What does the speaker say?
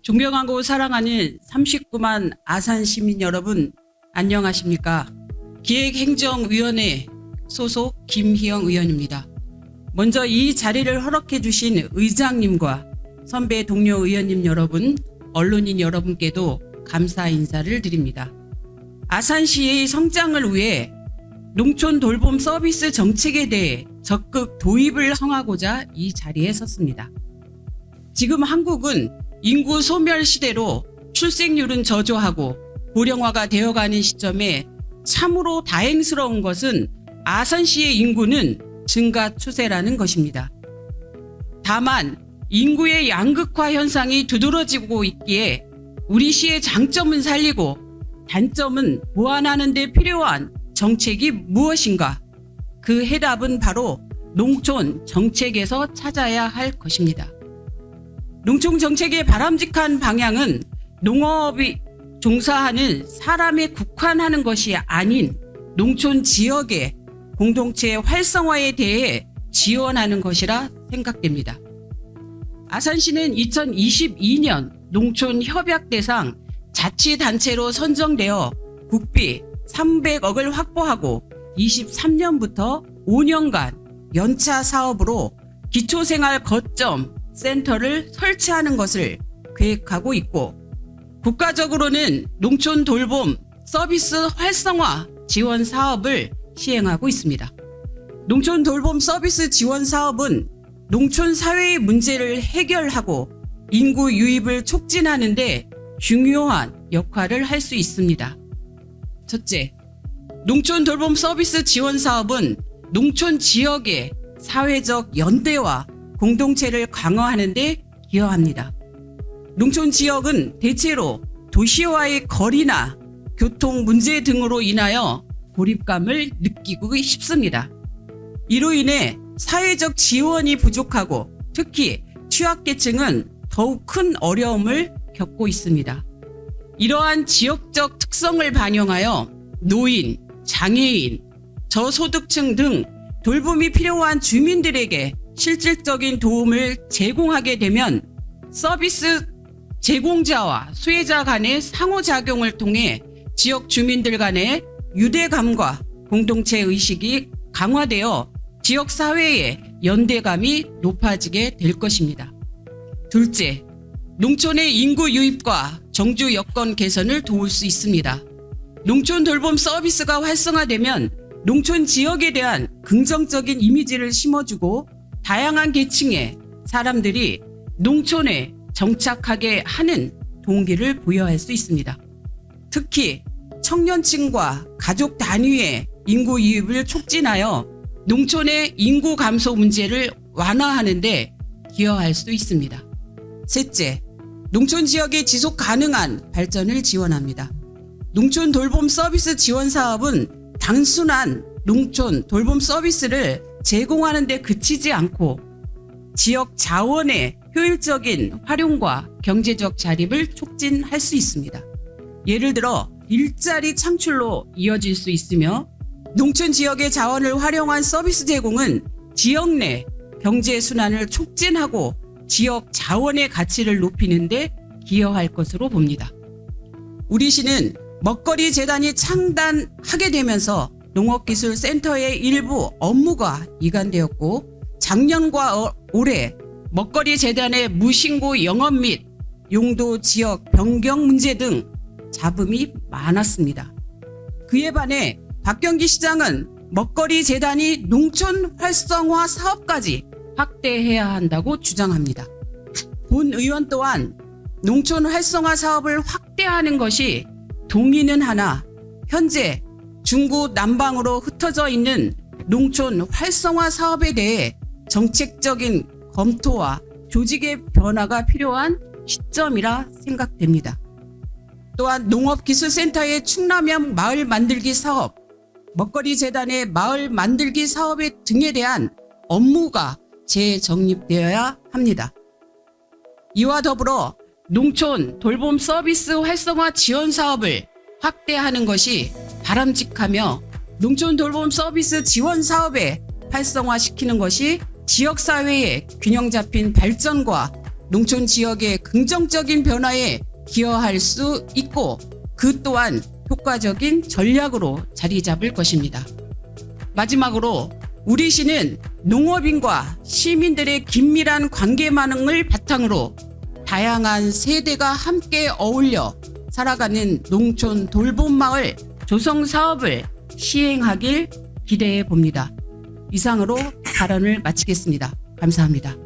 존경하고 사랑하는 39만 아산 시민 여러분, 안녕하십니까? 기획행정위원회 소속 김희영 의원입니다. 먼저 이 자리를 허락해 주신 의장님과 선배 동료 의원님 여러분, 언론인 여러분께도 감사 인사를 드립니다. 아산시의 성장을 위해 농촌 돌봄 서비스 정책에 대해 적극 도입을 청하고자 이 자리에 섰습니다. 지금 한국은 인구 소멸 시대로 출생률은 저조하고 고령화가 되어가는 시점에 참으로 다행스러운 것은 아산시의 인구는 증가 추세라는 것입니다. 다만 인구의 양극화 현상이 두드러지고 있기에 우리 시의 장점은 살리고 단점은 보완하는 데 필요한 정책이 무엇인가? 그 해답은 바로 농촌 정책에서 찾아야 할 것입니다. 농촌 정책의 바람직한 방향은 농업이 종사하는 사람에 국한하는 것이 아닌 농촌 지역의 공동체 활성화에 대해 지원하는 것이라 생각됩니다. 아산시는 2022년 농촌협약대상 자치단체로 선정되어 국비 300억을 확보하고 23년부터 5년간 연차 사업으로 기초생활 거점 센터를 설치하는 것을 계획하고 있고, 국가적으로는 농촌 돌봄 서비스 활성화 지원 사업을 시행하고 있습니다. 농촌 돌봄 서비스 지원 사업은 농촌 사회의 문제를 해결하고 인구 유입을 촉진하는 데 중요한 역할을 할 수 있습니다. 첫째, 농촌 돌봄 서비스 지원 사업은 농촌 지역의 사회적 연대와 공동체를 강화하는 데 기여합니다. 농촌 지역은 대체로 도시와의 거리나 교통 문제 등으로 인하여 고립감을 느끼고 싶습니다. 이로 인해 사회적 지원이 부족하고 특히 취약계층은 더욱 큰 어려움을 겪고 있습니다. 이러한 지역적 특성을 반영하여 노인, 장애인, 저소득층 등 돌봄이 필요한 주민들에게 실질적인 도움을 제공하게 되면 서비스 제공자와 수혜자 간의 상호작용을 통해 지역 주민들 간의 유대감과 공동체 의식이 강화되어 지역 사회의 연대감이 높아지게 될 것입니다. 둘째, 농촌의 인구 유입과 정주 여건 개선을 도울 수 있습니다. 농촌 돌봄 서비스가 활성화되면 농촌 지역에 대한 긍정적인 이미지를 심어주고 다양한 계층의 사람들이 농촌에 정착하게 하는 동기를 부여할 수 있습니다. 특히 청년층과 가족 단위의 인구 유입을 촉진하여 농촌의 인구 감소 문제를 완화하는 데 기여할 수 있습니다. 셋째, 농촌 지역의 지속 가능한 발전을 지원합니다. 농촌 돌봄 서비스 지원 사업은 단순한 농촌 돌봄 서비스를 제공하는 데 그치지 않고 지역 자원의 효율적인 활용과 경제적 자립을 촉진할 수 있습니다. 예를 들어 일자리 창출로 이어질 수 있으며, 농촌 지역의 자원을 활용한 서비스 제공은 지역 내 경제 순환을 촉진하고 지역 자원의 가치를 높이는 데 기여할 것으로 봅니다. 우리 시는 먹거리 재단이 창단하게 되면서 농업기술센터의 일부 업무가 이관되었고, 작년과 올해 먹거리 재단의 무신고 영업 및 용도 지역 변경 문제 등 잡음이 많았습니다. 그에 반해 박경기 시장은 먹거리 재단이 농촌 활성화 사업까지 확대해야 한다고 주장합니다. 본 의원 또한 농촌 활성화 사업을 확대하는 것이 동의는 하나 현재 중구 남방으로 흩어져 있는 농촌 활성화 사업에 대해 정책적인 검토와 조직의 변화가 필요한 시점이라 생각됩니다. 또한 농업기술센터의 충남형 마을 만들기 사업, 먹거리 재단의 마을 만들기 사업 등에 대한 업무가 재정립되어야 합니다. 이와 더불어 농촌 돌봄 서비스 활성화 지원 사업을 확대하는 것이 바람직하며, 농촌 돌봄 서비스 지원 사업에 활성화시키는 것이 지역사회의 균형 잡힌 발전과 농촌 지역의 긍정적인 변화에 기여할 수 있고 그 또한 효과적인 전략으로 자리 잡을 것입니다. 마지막으로 우리 시는 농업인과 시민들의 긴밀한 관계망을 바탕으로 다양한 세대가 함께 어울려 살아가는 농촌 돌봄마을 조성 사업을 시행하길 기대해 봅니다. 이상으로 발언을 마치겠습니다. 감사합니다.